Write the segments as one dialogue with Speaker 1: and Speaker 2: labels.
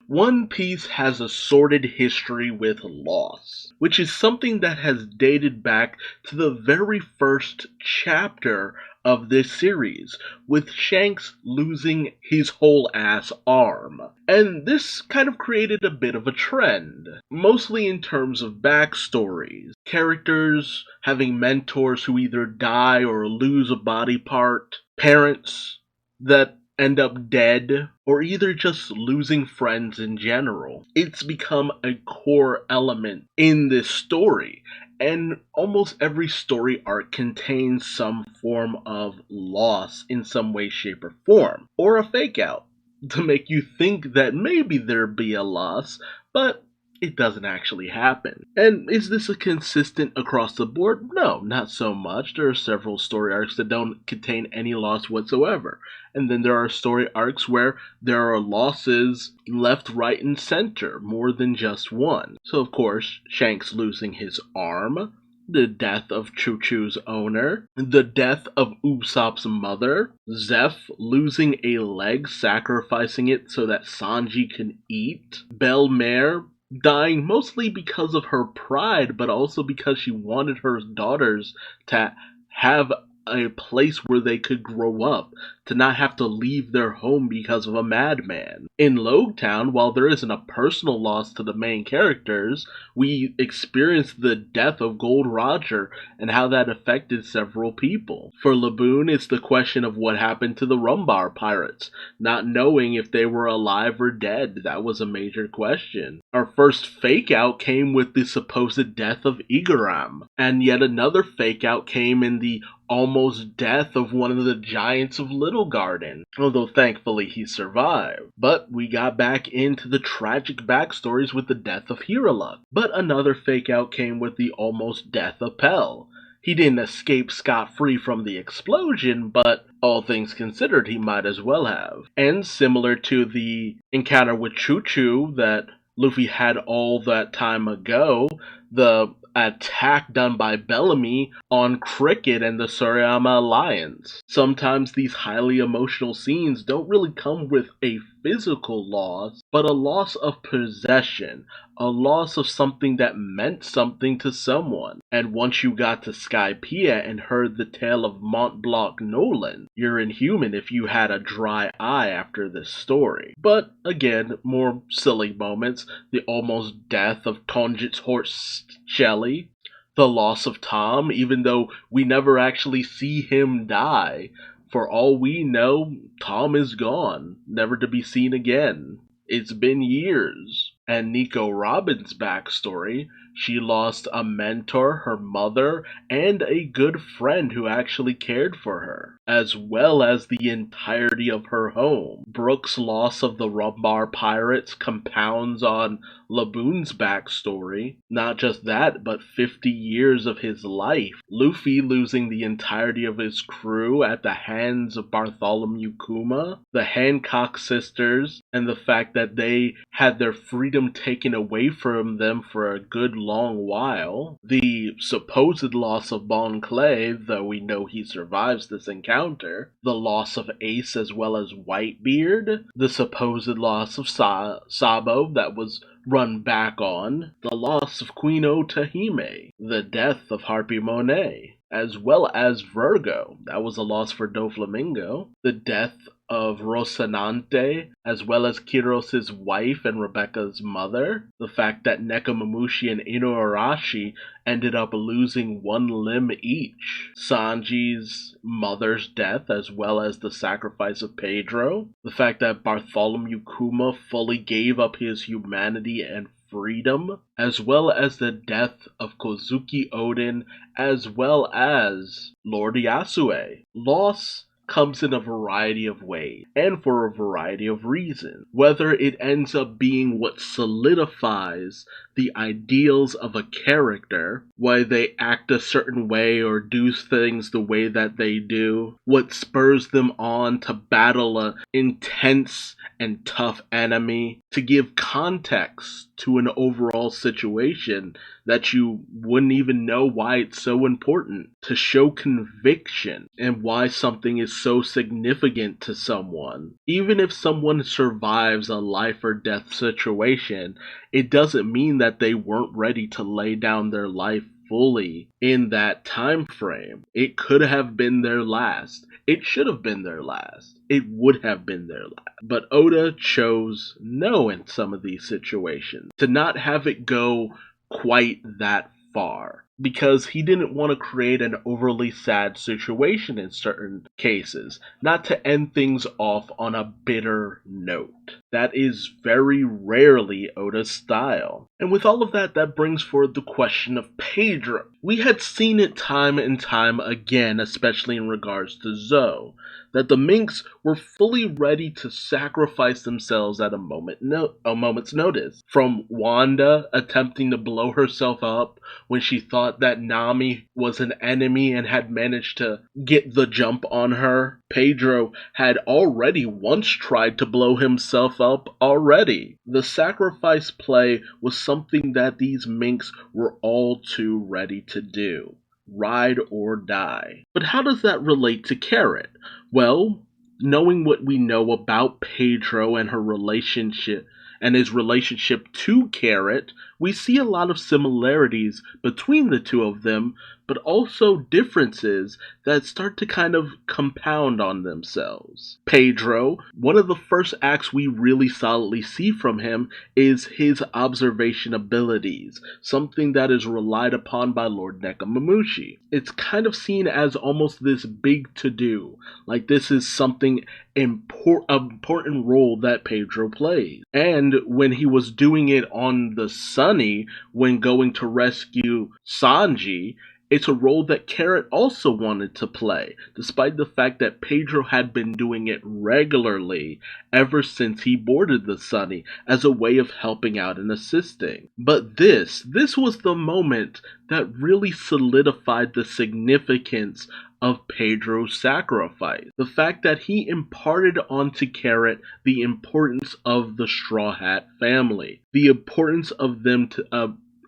Speaker 1: One Piece has a sordid history with loss, which is something that has dated back to the very first chapter of this series, with Shanks losing his whole ass arm. And this kind of created a bit of a trend, mostly in terms of backstories. Characters having mentors who either die or lose a body part, parents that end up dead, or either just losing friends in general. It's become a core element in this story, and almost every story arc contains some form of loss in some way, shape, or form, or a fake out to make you think that maybe there'd be a loss, but it doesn't actually happen. And is this a consistent across the board? No, not so much. There are several story arcs that don't contain any loss whatsoever. And then there are story arcs where there are losses left, right, and center, more than just one. So of course, Shanks losing his arm, the death of Choo Choo's owner, the death of Usopp's mother, Zeph losing a leg, sacrificing it so that Sanji can eat, Belle Mare dying mostly because of her pride, but also because she wanted her daughters to have a place where they could grow up, to not have to leave their home because of a madman. In Logtown, while there isn't a personal loss to the main characters, we experience the death of Gold Roger and how that affected several people. For Laboon, it's the question of what happened to the Rumbar pirates, not knowing if they were alive or dead. That was a major question. Our first fake out came with the supposed death of Igaram, and yet another fake out came in the almost death of one of the giants of Little Garden, although thankfully he survived. But we got back into the tragic backstories with the death of Hiraluk. But another fake out came with the almost death of Pell. He didn't escape scot-free from the explosion, but all things considered, he might as well have. And similar to the encounter with Choo Choo that Luffy had all that time ago, the attack done by Bellamy on Cricket and the Suriyama Alliance. Sometimes these highly emotional scenes don't really come with a physical loss, but a loss of possession, a loss of something that meant something to someone. And once you got to Skypiea and heard the tale of Mont Blanc Nolan, you're inhuman if you had a dry eye after this story. But again, more silly moments, the almost death of Tonjit's horse Shelly, the loss of Tom, even though we never actually see him die. For all we know, Tom is gone, never to be seen again. It's been years. And Nico Robin's backstory, she lost a mentor, her mother, and a good friend who actually cared for her, as well as the entirety of her home. Brooke's loss of the Rumbar pirates compounds on Laboon's backstory. Not just that, but 50 years of his life. Luffy losing the entirety of his crew at the hands of Bartholomew Kuma, the Hancock sisters, and the fact that they had their freedom taken away from them for a good long while. The supposed loss of Bon Clay, though we know he survives this encounter. The loss of Ace as well as Whitebeard. The supposed loss of Sabo that was run back on. The loss of Queen Otahime. The death of Harpy Monet, as well as Virgo. That was a loss for Doflamingo. The death of Rocinante, as well as Kiros' wife and Rebecca's mother. The fact that Nekomamushi and Inuarashi ended up losing one limb each. Sanji's mother's death, as well as the sacrifice of Pedro. The fact that Bartholomew Kuma fully gave up his humanity and freedom, as well as the death of Kozuki Oden, as well as Lord Yasue. Loss comes in a variety of ways, and for a variety of reasons. Whether it ends up being what solidifies the ideals of a character, why they act a certain way or do things the way that they do, what spurs them on to battle an intense and tough enemy, to give context to an overall situation that you wouldn't even know why it's so important, to show conviction and why something is so significant to someone. Even if someone survives a life or death situation, it doesn't mean that they weren't ready to lay down their life fully in that time frame. It could have been their last. It should have been their last. It would have been their last. But Oda chose no in some of these situations, to not have it go quite that far, because he didn't want to create an overly sad situation in certain cases, not to end things off on a bitter note. That is very rarely Oda's style. And with all of that, that brings forward the question of Pedro. We had seen it time and time again, especially in regards to Zoe, that the Minks were fully ready to sacrifice themselves at a moment's notice. From Wanda attempting to blow herself up when she thought that Nami was an enemy and had managed to get the jump on her. Pedro had already once tried to blow himself up already. The sacrifice play was something that these Minks were all too ready to do. Ride or die. But how does that relate to Carrot? Well, knowing what we know about Pedro and her relationship and his relationship to Carrot, we see a lot of similarities between the two of them, but also differences that start to kind of compound on themselves. Pedro, one of the first acts we really solidly see from him is his observation abilities, something that is relied upon by Lord Nekomamushi. It's kind of seen as almost this big to-do, like this is something important role that Pedro plays. And when he was doing it on the Sunny, when going to rescue Sanji, it's a role that Carrot also wanted to play, despite the fact that Pedro had been doing it regularly ever since he boarded the Sunny as a way of helping out and assisting. But this was the moment that really solidified the significance of Pedro's sacrifice. The fact that he imparted onto Carrot the importance of the Straw Hat family, the importance of them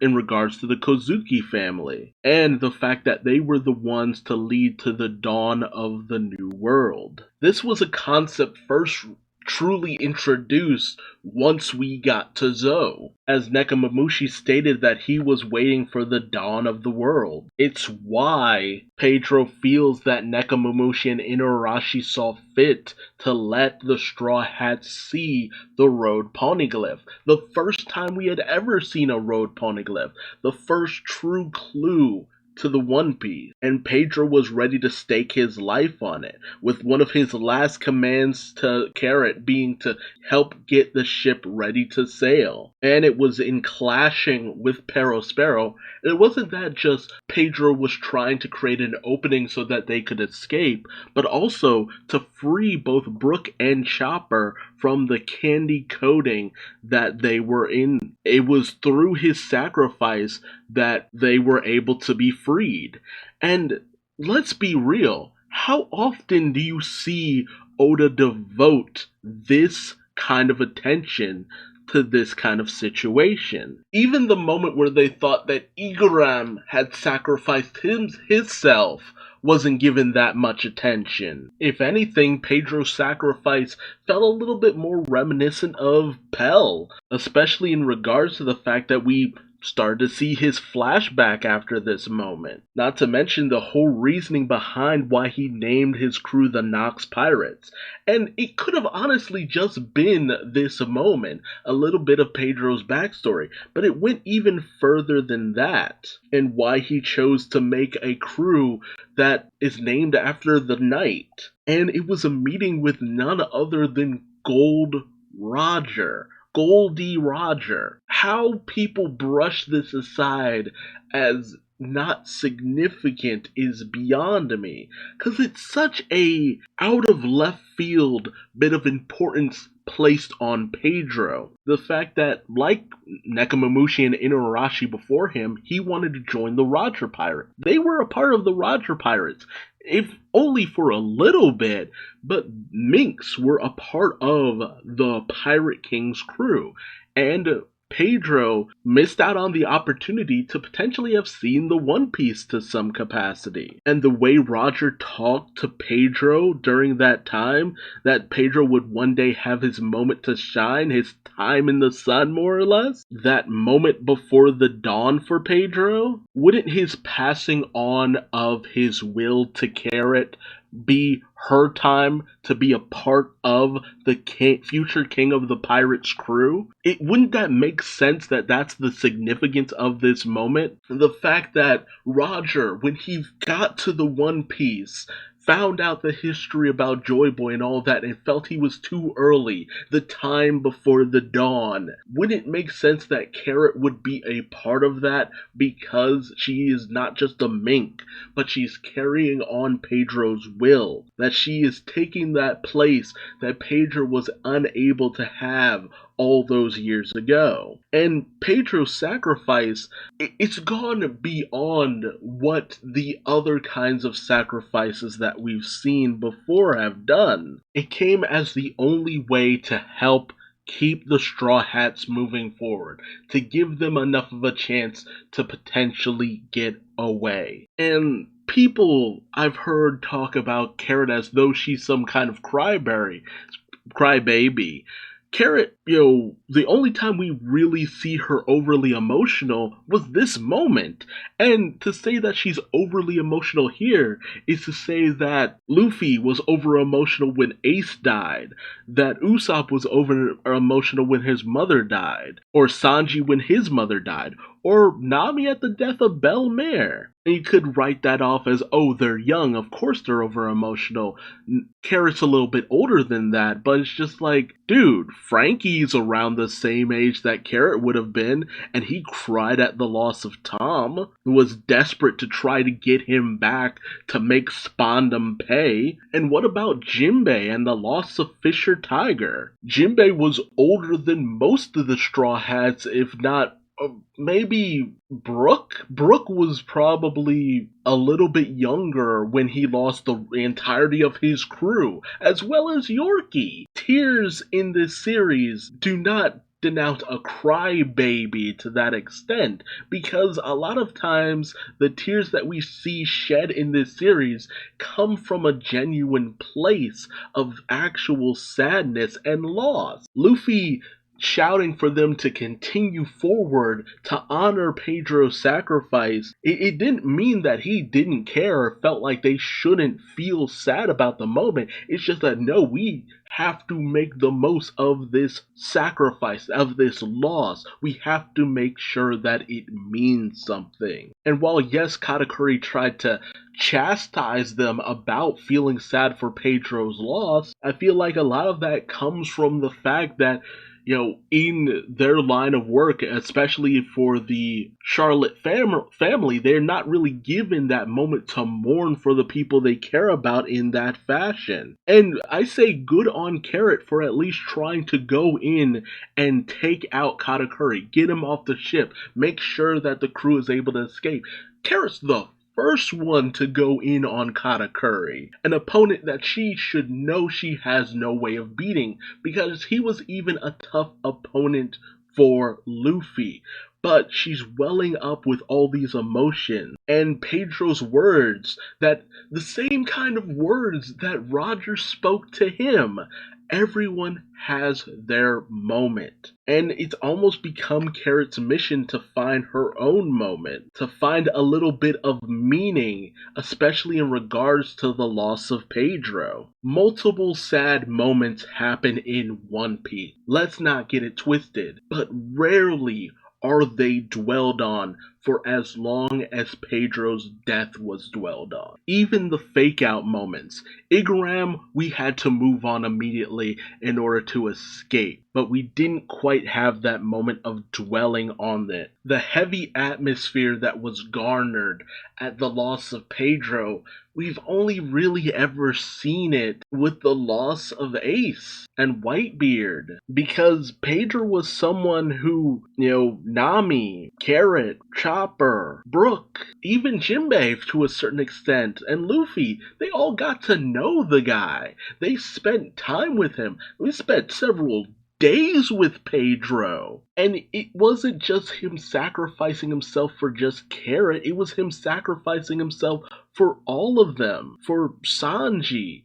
Speaker 1: in regards to the Kozuki family, and the fact that they were the ones to lead to the dawn of the new world. This was a concept first truly introduced once we got to Zoe, as Nekomamushi stated that he was waiting for the dawn of the world. It's why Pedro feels that Nekomamushi and Inuarashi saw fit to let the Straw Hats see the road poneglyph. The first time we had ever seen a road poneglyph. The first true clue to the One Piece, and Pedro was ready to stake his life on it, with one of his last commands to Carrot being to help get the ship ready to sail. And it was in clashing with Perospero. It wasn't that just Pedro was trying to create an opening so that they could escape, but also to free both Brook and Chopper from the candy coating that they were in. It was through his sacrifice that they were able to be freed. And let's be real, how often do you see Oda devote this kind of attention to this kind of situation? Even the moment where they thought that Igaram had sacrificed himself wasn't given that much attention. If anything, Pedro's sacrifice felt a little bit more reminiscent of Pell, especially in regards to the fact that we started to see his flashback after this moment. Not to mention the whole reasoning behind why he named his crew the Nox Pirates. And it could have honestly just been this moment, a little bit of Pedro's backstory, but it went even further than that, and why he chose to make a crew that is named after the knight. And it was a meeting with none other than Goldie Roger. How people brush this aside as not significant is beyond me, because it's such a out of left field bit of importance placed on Pedro. The fact that, like Nekomamushi and Inuarashi before him, he wanted to join the Roger Pirate. They were a part of the Roger Pirates, if only for a little bit, but Minks were a part of the Pirate King's crew. And Pedro missed out on the opportunity to potentially have seen the One Piece to some capacity. And the way Roger talked to Pedro during that time, that Pedro would one day have his moment to shine, his time in the sun, more or less, that moment before the dawn for Pedro, wouldn't his passing on of his will to Carrot be her time to be a part of the future king of the pirates crew? Wouldn't that make sense that that's the significance of this moment? The fact that Roger, when he got to the One Piece, found out the history about Joy Boy and all that and felt he was too early, the time before the dawn. Wouldn't it make sense that Carrot would be a part of that because she is not just a mink, but she's carrying on Pedro's will, that she is taking that place that Pedro was unable to have all those years ago. And Pedro's sacrifice, it's gone beyond what the other kinds of sacrifices that we've seen before have done. It came as the only way to help keep the Straw Hats moving forward, to give them enough of a chance to potentially get away. And people I've heard talk about Carrot as though she's some kind of crybaby. Carrot, the only time we really see her overly emotional was this moment. And to say that she's overly emotional here is to say that Luffy was over emotional when Ace died, that Usopp was over emotional when his mother died, or Sanji when his mother died, or Nami at the death of Belle-Mère. And you could write that off as, oh, they're young, of course they're over-emotional. Carrot's a little bit older than that, but it's just like, dude, Frankie's around the same age that Carrot would have been, and he cried at the loss of Tom, who was desperate to try to get him back to make Spondum pay. And what about Jinbei and the loss of Fisher Tiger? Jinbei was older than most of the Straw Hats, if not maybe Brook? Brook was probably a little bit younger when he lost the entirety of his crew, as well as Yorkie. Tears in this series do not denote a crybaby to that extent, because a lot of times the tears that we see shed in this series come from a genuine place of actual sadness and loss. Luffy shouting for them to continue forward to honor Pedro's sacrifice, it didn't mean that he didn't care or felt like they shouldn't feel sad about the moment. It's just that, no, we have to make the most of this sacrifice, of this loss. We have to make sure that it means something. And while, yes, Katakuri tried to chastise them about feeling sad for Pedro's loss, I feel like a lot of that comes from the fact that in their line of work, especially for the Charlotte family, they're not really given that moment to mourn for the people they care about in that fashion. And I say good on Carrot for at least trying to go in and take out Katakuri, get him off the ship, make sure that the crew is able to escape. Carrot's the first one to go in on Katakuri, an opponent that she should know she has no way of beating, because he was even a tough opponent for Luffy. But she's welling up with all these emotions, and Pedro's words, that the same kind of words that Roger spoke to him. Everyone has their moment. And it's almost become Carrot's mission to find her own moment, to find a little bit of meaning, especially in regards to the loss of Pedro. Multiple sad moments happen in One Piece. Let's not get it twisted, but rarely are they dwelled on for as long as Pedro's death was dwelled on. Even the fake out moments. Igaram, we had to move on immediately in order to escape, but we didn't quite have that moment of dwelling on it. The heavy atmosphere that was garnered at the loss of Pedro, we've only really ever seen it with the loss of Ace and Whitebeard, because Pedro was someone who, Nami, Carrot, Chopper, Brook, even Jinbei to a certain extent, and Luffy, they all got to know the guy. They spent time with him. We spent several days with Pedro. And it wasn't just him sacrificing himself for just Carrot, it was him sacrificing himself for all of them, for Sanji.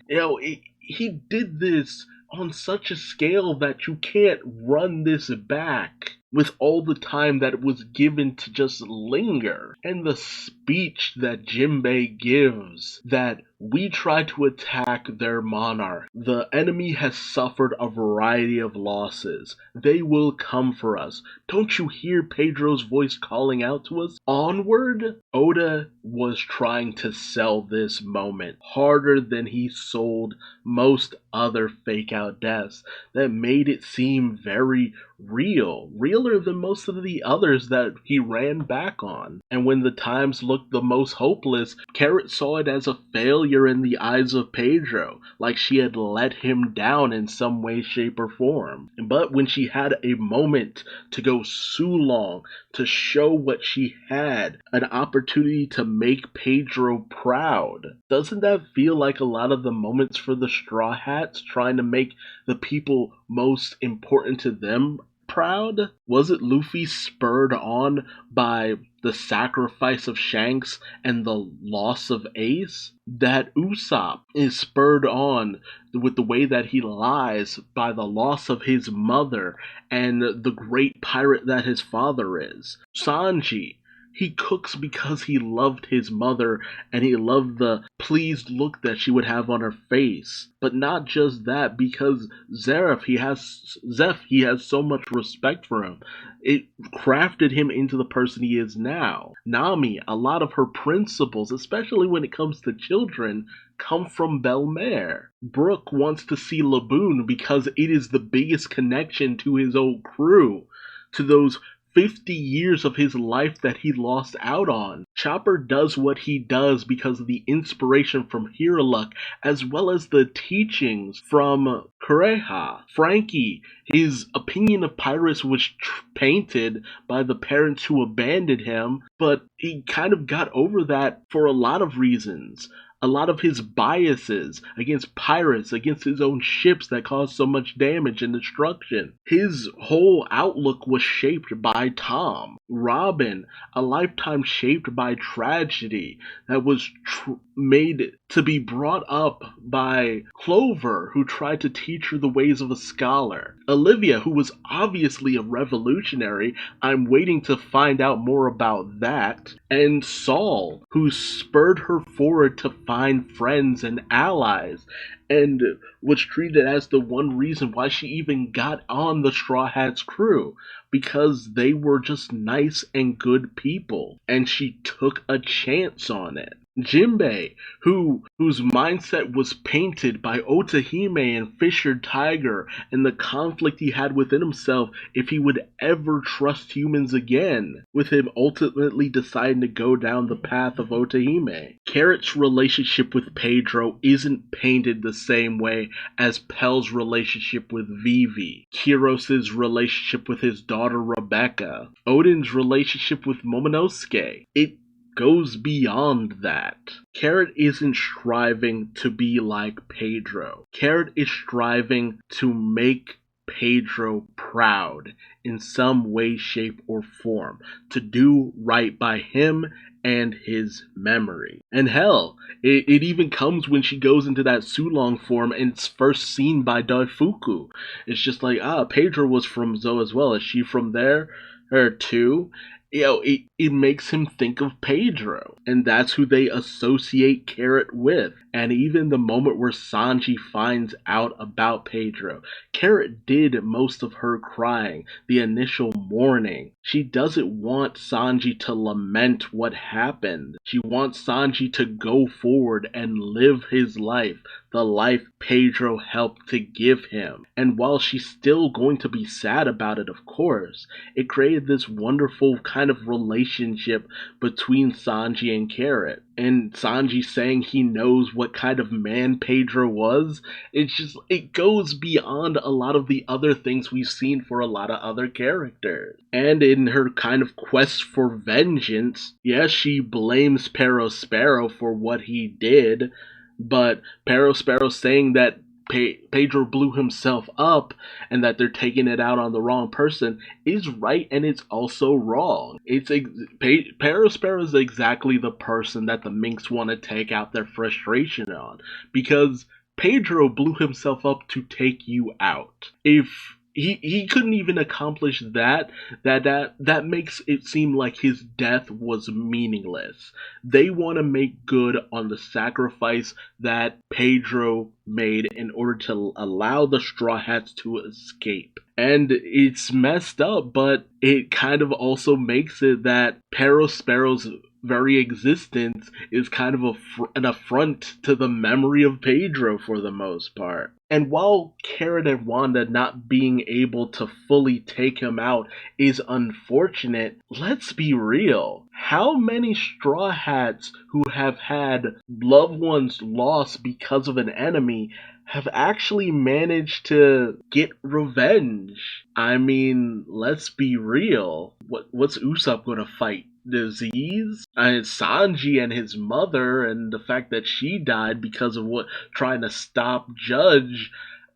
Speaker 1: He did this on such a scale that you can't run this back with all the time that was given to just linger. And the speech that Jinbei gives, that we try to attack their monarch. The enemy has suffered a variety of losses. They will come for us. Don't you hear Pedro's voice calling out to us? Onward? Oda was trying to sell this moment harder than he sold most other fake out deaths that made it seem very real, realer than most of the others that he ran back on. And when the times looked the most hopeless, Carrot saw it as a failure in the eyes of Pedro, like she had let him down in some way, shape, or form. But when she had a moment to go Sulong, to show what she had, an opportunity to make Pedro proud, doesn't that feel like a lot of the moments for the Straw Hats trying to make the people most important to them proud? Was it Luffy spurred on by the sacrifice of Shanks and the loss of Ace? That Usopp is spurred on with the way that he lies by the loss of his mother and the great pirate that his father is. Sanji, he cooks because he loved his mother and he loved the pleased look that she would have on her face. But not just that, because Zeph, he has so much respect for him. It crafted him into the person he is now. Nami, a lot of her principles, especially when it comes to children, come from Belmare. Brook wants to see Laboon because it is the biggest connection to his old crew, to those 50 years of his life that he lost out on. Chopper does what he does because of the inspiration from Hiraluk, as well as the teachings from Kureha. Frankie, his opinion of pirates was painted by the parents who abandoned him, but he kind of got over that for a lot of reasons. A lot of his biases against pirates, against his own ships that caused so much damage and destruction. His whole outlook was shaped by Tom. Robin, a lifetime shaped by tragedy that was made to be brought up by Clover, who tried to teach her the ways of a scholar. Olivia, who was obviously a revolutionary. I'm waiting to find out more about that. And Saul, who spurred her forward to find friends and allies, and was treated as the one reason why she even got on the Straw Hats crew, because they were just nice and good people, and she took a chance on it. Jinbei, whose mindset was painted by Otahime and Fisher Tiger and the conflict he had within himself if he would ever trust humans again, with him ultimately deciding to go down the path of Otahime. Carrot's relationship with Pedro isn't painted the same way as Pell's relationship with Vivi, Kiros's relationship with his daughter Rebecca, Odin's relationship with Momonosuke. It goes beyond that. Carrot isn't striving to be like Pedro. Carrot is striving to make Pedro proud in some way, shape, or form, to do right by him and his memory. And hell, it even comes when she goes into that Sulong form and it's first seen by Daifuku. It's just like, Pedro was from Zo as well. Is she from there? Her too? It makes him think of Pedro, and that's who they associate Carrot with. And even the moment where Sanji finds out about Pedro, Carrot did most of her crying, the initial mourning. She doesn't want Sanji to lament what happened. She wants Sanji to go forward and live his life, the life Pedro helped to give him. And while she's still going to be sad about it, of course, it created this wonderful kind of relationship between Sanji and Carrot. And Sanji saying he knows what kind of man Pedro was, it goes beyond a lot of the other things we've seen for a lot of other characters. And in her kind of quest for vengeance, yes, she blames Perospero for what he did, but Perospero saying that Pedro blew himself up and that they're taking it out on the wrong person is right, and it's also wrong. Perospero is exactly the person that the Minks want to take out their frustration on, because Pedro blew himself up to take you out. If he couldn't even accomplish that makes it seem like his death was meaningless. They want to make good on the sacrifice that Pedro made in order to allow the Straw Hats to escape. And it's messed up, but it kind of also makes it that Perospero's very existence is kind of an affront to the memory of Pedro for the most part. And while Carrot and Wanda not being able to fully take him out is unfortunate, let's be real. How many Straw Hats who have had loved ones lost because of an enemy have actually managed to get revenge? I mean, let's be real. What's Usopp gonna fight? Disease? Sanji and his mother, and the fact that she died because of trying to stop Judge.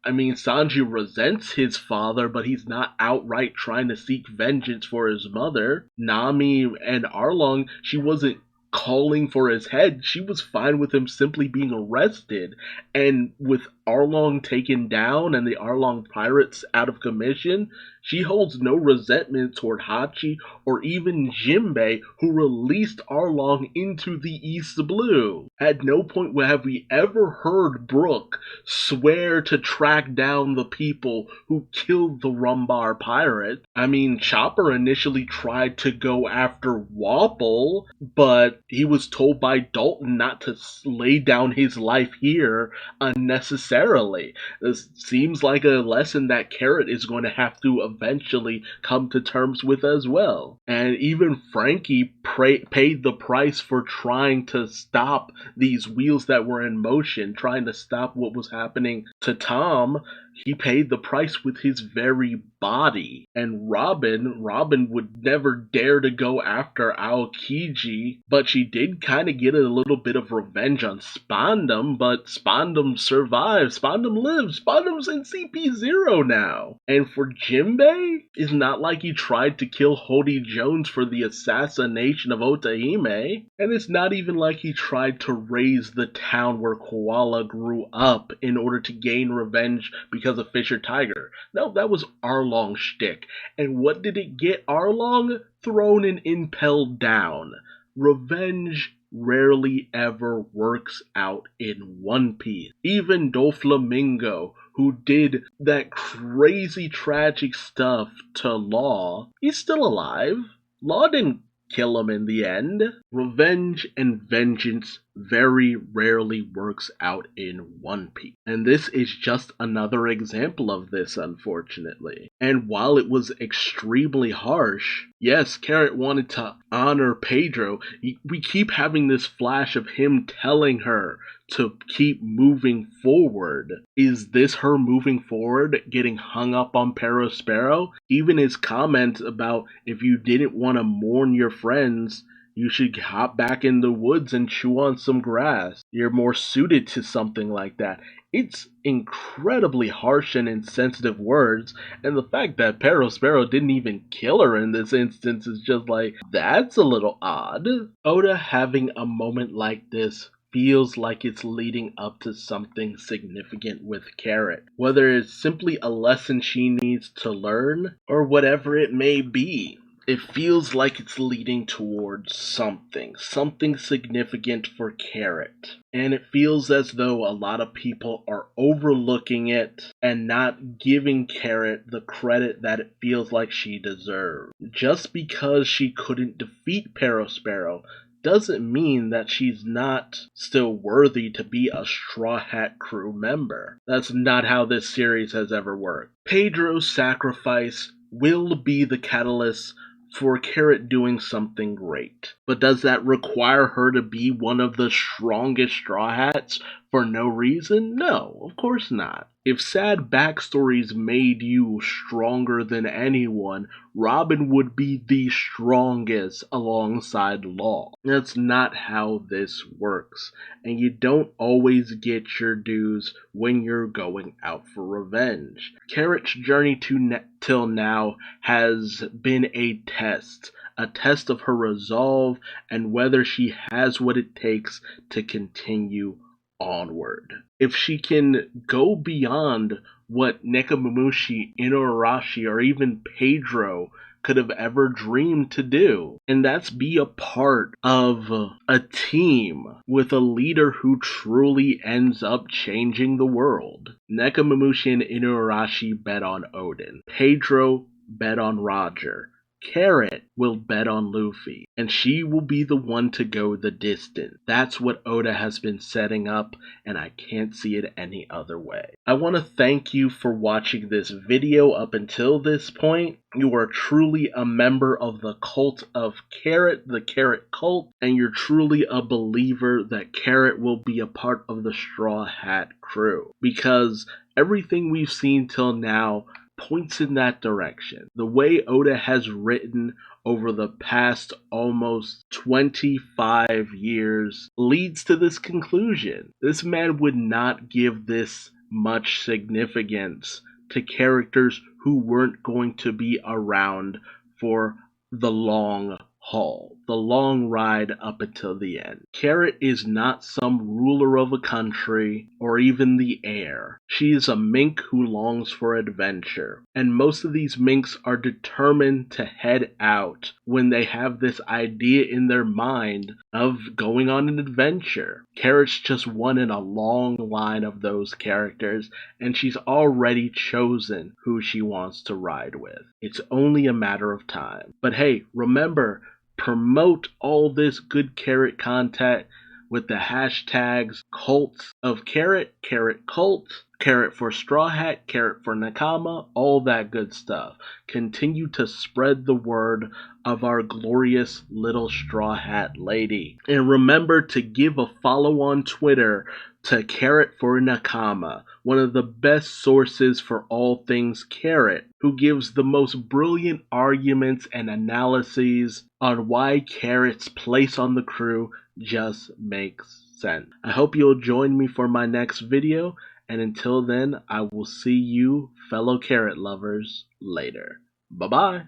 Speaker 1: I mean, Sanji resents his father, but he's not outright trying to seek vengeance for his mother. Nami and Arlong, she wasn't calling for his head. She was fine with him simply being arrested. And with Arlong taken down and the Arlong pirates out of commission, she holds no resentment toward Hachi or even Jinbei, who released Arlong into the East Blue. At no point have we ever heard Brook swear to track down the people who killed the Rumbar pirate. I mean, Chopper initially tried to go after Wapol, but he was told by Dalton not to lay down his life here unnecessarily. This seems like a lesson that Carrot is going to have to eventually come to terms with as well. And even Frankie paid the price for trying to stop these wheels that were in motion, trying to stop what was happening to Tom. He paid the price with his very body. And Robin would never dare to go after Aokiji, but she did kind of get a little bit of revenge on Spandam, but Spandam survived. Spandam lives. Spandam's in CP0 now. And for Jinbei, it's not like he tried to kill Hody Jones for the assassination of Otahime, and it's not even like he tried to raise the town where Koala grew up in order to gain revenge because of Fisher Tiger. No, that was Arlong's shtick. And what did it get Arlong? Thrown and impelled down. Revenge rarely ever works out in One Piece. Even Doflamingo, who did that crazy tragic stuff to Law, he's still alive. Law didn't kill him in the end. Revenge and vengeance very rarely works out in One Piece. And this is just another example of this, unfortunately. And while it was extremely harsh, yes, Carrot wanted to honor Pedro. We keep having this flash of him telling her to keep moving forward. Is this her moving forward, getting hung up on Perospero? Even his comment about if you didn't want to mourn your friends, you should hop back in the woods and chew on some grass. You're more suited to something like that. It's incredibly harsh and insensitive words, and the fact that Perospero didn't even kill her in this instance is just like, that's a little odd. Oda having a moment like this feels like it's leading up to something significant with Carrot, whether it's simply a lesson she needs to learn or whatever it may be. It feels like it's leading towards something significant for Carrot. And it feels as though a lot of people are overlooking it and not giving Carrot the credit that it feels like she deserves. Just because she couldn't defeat Perospero doesn't mean that she's not still worthy to be a Straw Hat crew member. That's not how this series has ever worked. Pedro's sacrifice will be the catalyst for Carrot doing something great. But does that require her to be one of the strongest Straw Hats For no reason? No, of course not. If sad backstories made you stronger than anyone, Robin would be the strongest alongside Law. That's not how this works, and you don't always get your dues when you're going out for revenge. Carrot's journey till now has been a test of her resolve and whether she has what it takes to continue onward. If she can go beyond what Nekomamushi, Inuarashi, or even Pedro could have ever dreamed to do, and that's be a part of a team with a leader who truly ends up changing the world. Nekomamushi and Inuarashi bet on Odin. Pedro bet on Roger. Carrot will bet on Luffy, and she will be the one to go the distance. That's what Oda has been setting up, and I can't see it any other way. I want to thank you for watching this video up until this point. You are truly a member of the cult of Carrot, the Carrot cult, and you're truly a believer that Carrot will be a part of the Straw Hat crew, because everything we've seen till now points in that direction. The way Oda has written over the past almost 25 years leads to this conclusion. This man would not give this much significance to characters who weren't going to be around for the long haul, the long ride up until the end. Carrot is not some ruler of a country or even the air. She is a mink who longs for adventure, and most of these minks are determined to head out when they have this idea in their mind of going on an adventure. Carrot's just one in a long line of those characters, and she's already chosen who she wants to ride with. It's only a matter of time. But hey, remember, promote all this good Carrot content with the hashtags cults of Carrot, Carrot cult, Carrot for Straw Hat, Carrot for Nakama, all that good stuff. Continue to spread the word of our glorious little Straw Hat lady. And remember to give a follow on Twitter to Carrot for Nakama, one of the best sources for all things Carrot, who gives the most brilliant arguments and analyses on why Carrot's place on the crew just makes sense. I hope you'll join me for my next video, and until then, I will see you fellow Carrot lovers later. Bye-bye.